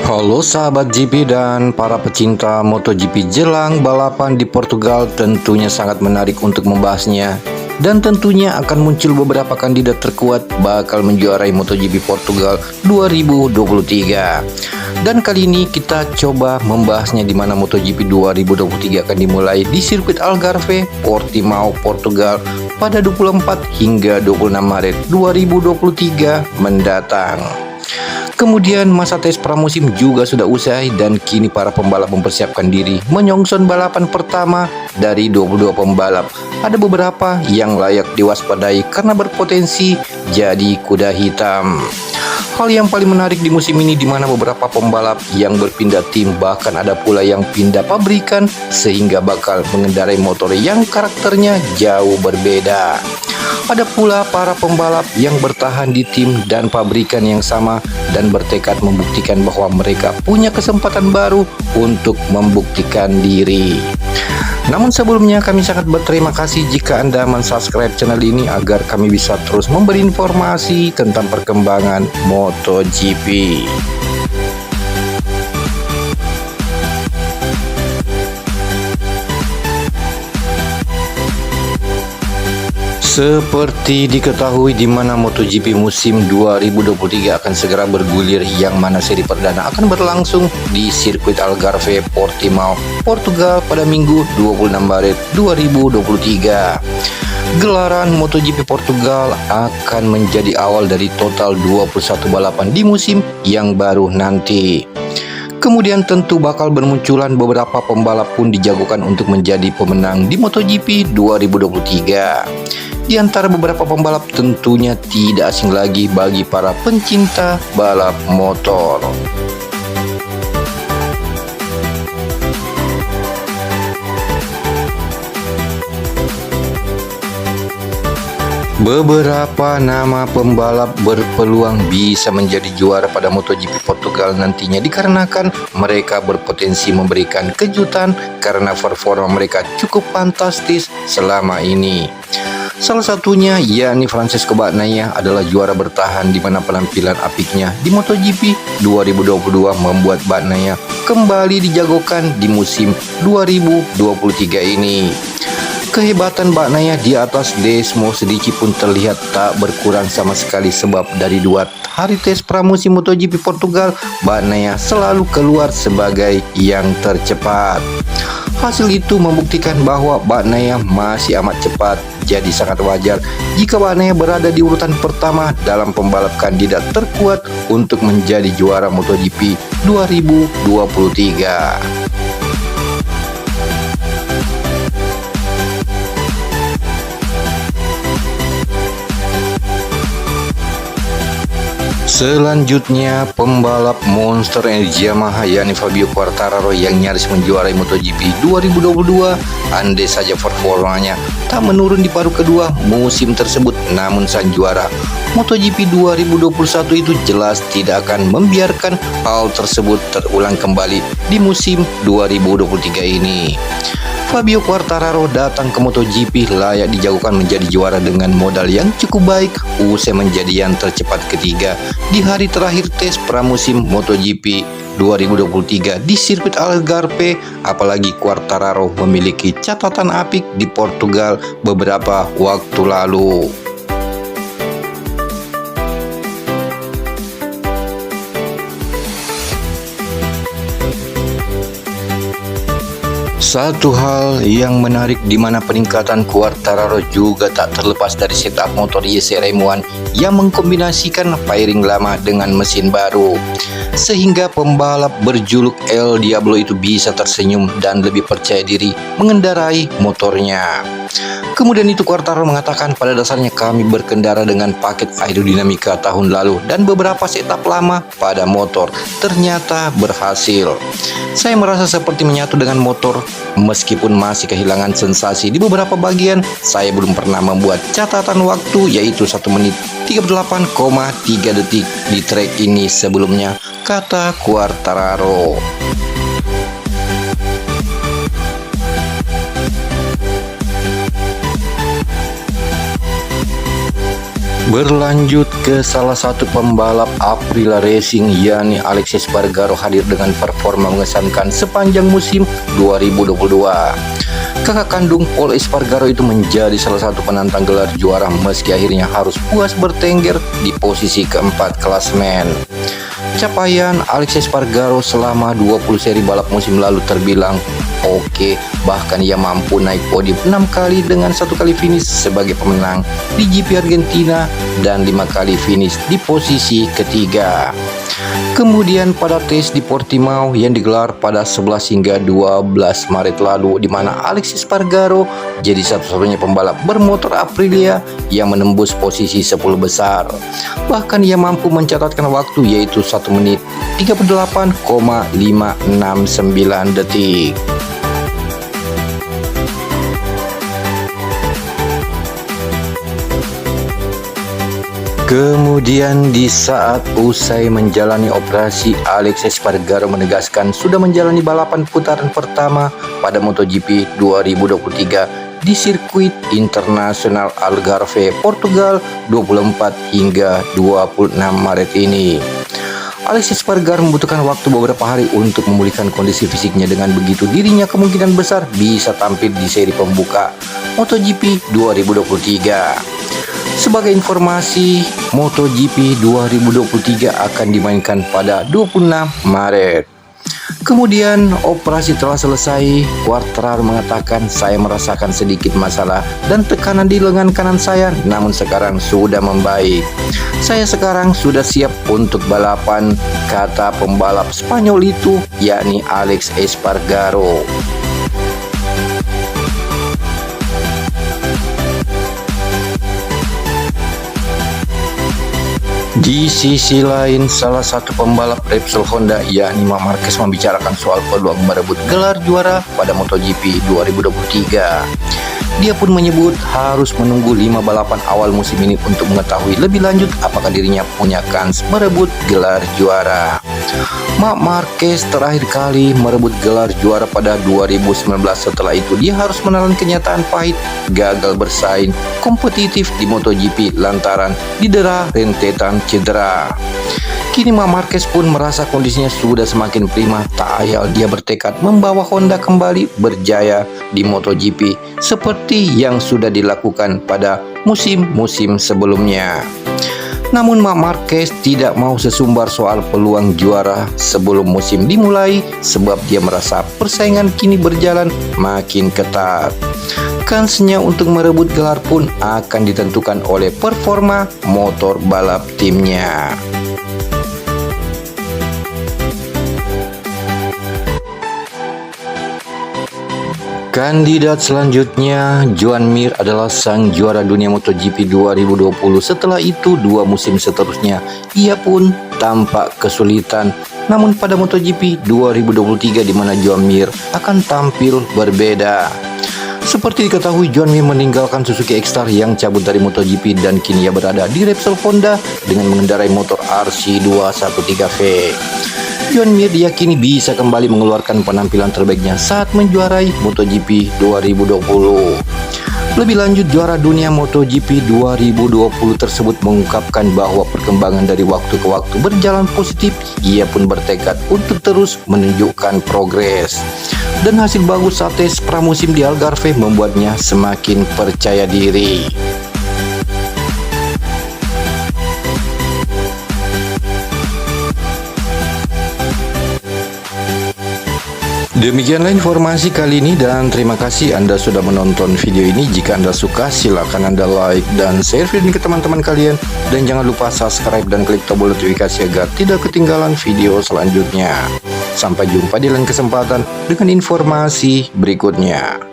Halo sahabat GP dan para pecinta MotoGP, jelang balapan di Portugal tentunya sangat menarik untuk membahasnya. Dan tentunya akan muncul beberapa kandidat terkuat bakal menjuarai MotoGP Portugal 2023. Dan kali ini kita coba membahasnya di mana MotoGP 2023 akan dimulai di sirkuit Algarve, Portimao, Portugal pada 24 hingga 26 Maret 2023 mendatang. Kemudian masa tes pramusim juga sudah usai dan kini para pembalap mempersiapkan diri menyongsong balapan pertama dari 22 pembalap. Ada beberapa yang layak diwaspadai karena berpotensi jadi kuda hitam. Hal yang paling menarik di musim ini di mana beberapa pembalap yang berpindah tim, bahkan ada pula yang pindah pabrikan sehingga bakal mengendarai motor yang karakternya jauh berbeda. Ada pula para pembalap yang bertahan di tim dan pabrikan yang sama dan bertekad membuktikan bahwa mereka punya kesempatan baru untuk membuktikan diri. Namun sebelumnya kami sangat berterima kasih jika Anda mensubscribe channel ini agar kami bisa terus memberi informasi tentang perkembangan MotoGP. Seperti diketahui di mana MotoGP musim 2023 akan segera bergulir, yang mana seri perdana akan berlangsung di sirkuit Algarve, Portimao, Portugal pada Minggu 26 Maret 2023. Gelaran MotoGP Portugal akan menjadi awal dari total 21 balapan di musim yang baru nanti. Kemudian tentu bakal bermunculan beberapa pembalap pun dijagokan untuk menjadi pemenang di MotoGP 2023. Di antara beberapa pembalap tentunya tidak asing lagi bagi para pencinta balap motor. Beberapa nama pembalap berpeluang bisa menjadi juara pada MotoGP Portugal nantinya dikarenakan mereka berpotensi memberikan kejutan karena performa mereka cukup fantastis selama ini. Salah satunya yakni Francesco Bagnaia adalah juara bertahan di mana penampilan apiknya di MotoGP 2022 membuat Bagnaia kembali dijagokan di musim 2023 ini. Kehebatan Bagnaia di atas Desmo Sedici pun terlihat tak berkurang sama sekali, sebab dari 2 hari tes pramusim MotoGP Portugal, Bagnaia selalu keluar sebagai yang tercepat. Hasil itu membuktikan bahwa Bagnaia masih amat cepat, jadi sangat wajar jika Bagnaia berada di urutan pertama dalam pembalap kandidat terkuat untuk menjadi juara MotoGP 2023. Selanjutnya, pembalap monster energi Yamaha yakni Fabio Quartararo yang nyaris menjuarai MotoGP 2022. Andai saja performanya tak menurun di paruh kedua musim tersebut, namun sang juara MotoGP 2021 itu jelas tidak akan membiarkan hal tersebut terulang kembali di musim 2023 ini. Fabio Quartararo datang ke MotoGP layak dijagokan menjadi juara dengan modal yang cukup baik usai menjadi yang tercepat ketiga di hari terakhir tes pramusim MotoGP 2023 di sirkuit Algarve. Apalagi Quartararo memiliki catatan apik di Portugal beberapa waktu lalu. Satu hal yang menarik di mana peningkatan Quartararo juga tak terlepas dari setup motor YSR-M1 yang mengkombinasikan fairing lama dengan mesin baru, sehingga pembalap berjuluk El Diablo itu bisa tersenyum dan lebih percaya diri mengendarai motornya. Kemudian itu Quartararo mengatakan, pada dasarnya kami berkendara dengan paket aerodinamika tahun lalu dan beberapa setup lama pada motor ternyata berhasil. Saya merasa seperti menyatu dengan motor meskipun masih kehilangan sensasi di beberapa bagian. Saya belum pernah membuat catatan waktu yaitu 1 menit 38,3 detik di trek ini sebelumnya, kata Quartararo. Berlanjut ke salah satu pembalap Aprilia Racing, yakni Aleix Espargaro, hadir dengan performa mengesankan sepanjang musim 2022. Kakak kandung Pol Espargaro itu menjadi salah satu penantang gelar juara meski akhirnya harus puas bertengger di posisi keempat klasemen. Capaian Aleix Espargaro selama 20 seri balap musim lalu terbilang oke, bahkan ia mampu naik podium 6 kali dengan 1 kali finish sebagai pemenang di GP Argentina dan 5 kali finish di posisi ketiga. Kemudian pada tes di Portimao yang digelar pada 11 hingga 12 Maret lalu, di mana Aleix Espargaro jadi satu-satunya pembalap bermotor Aprilia yang menembus posisi 10 besar. Bahkan ia mampu mencatatkan waktu yaitu 1 menit 38,569 detik. Kemudian di saat usai menjalani operasi, Aleix Espargaro menegaskan sudah menjalani balapan putaran pertama pada MotoGP 2023 di sirkuit internasional Algarve, Portugal 24 hingga 26 Maret ini. Aleix Espargaro membutuhkan waktu beberapa hari untuk memulihkan kondisi fisiknya, dengan begitu dirinya kemungkinan besar bisa tampil di seri pembuka MotoGP 2023. Sebagai informasi, MotoGP 2023 akan dimainkan pada 26 Maret. Kemudian operasi telah selesai. Quartararo mengatakan, saya merasakan sedikit masalah dan tekanan di lengan kanan saya, namun sekarang sudah membaik. Saya sekarang sudah siap untuk balapan, kata pembalap Spanyol itu, yakni Aleix Espargaro. Di sisi lain, salah satu pembalap Repsol Honda, yakni Marc Marquez, membicarakan soal peluang merebut gelar juara pada MotoGP 2023. Dia pun menyebut harus menunggu 5 balapan awal musim ini untuk mengetahui lebih lanjut apakah dirinya punya kans merebut gelar juara. Marc Marquez terakhir kali merebut gelar juara pada 2019. Setelah itu dia harus menelan kenyataan pahit, gagal bersaing kompetitif di MotoGP lantaran didera rentetan cedera. Kini Marc Marquez pun merasa kondisinya sudah semakin prima. Tak ayal dia bertekad membawa Honda kembali berjaya di MotoGP seperti yang sudah dilakukan pada musim-musim sebelumnya. Namun Marc Marquez tidak mau sesumbar soal peluang juara sebelum musim dimulai, sebab dia merasa persaingan kini berjalan makin ketat. Kansnya untuk merebut gelar pun akan ditentukan oleh performa motor balap timnya. Kandidat selanjutnya, Joan Mir adalah sang juara dunia MotoGP 2020. Setelah itu 2 musim seterusnya ia pun tampak kesulitan. Namun pada MotoGP 2023 di mana Joan Mir akan tampil berbeda. Seperti diketahui, Joan Mir meninggalkan Suzuki X-Star yang cabut dari MotoGP dan kini ia berada di Repsol Honda dengan mengendarai motor RC213V. Joan Mir diyakini bisa kembali mengeluarkan penampilan terbaiknya saat menjuarai MotoGP 2020. Lebih lanjut, juara dunia MotoGP 2020 tersebut mengungkapkan bahwa perkembangan dari waktu ke waktu berjalan positif. Ia pun bertekad untuk terus menunjukkan progres. Dan hasil bagus saat tes pramusim di Algarve membuatnya semakin percaya diri. Demikianlah informasi kali ini dan terima kasih Anda sudah menonton video ini. Jika Anda suka, silakan Anda like dan share video ini ke teman-teman kalian. Dan jangan lupa subscribe dan klik tombol notifikasi agar tidak ketinggalan video selanjutnya. Sampai jumpa di lain kesempatan dengan informasi berikutnya.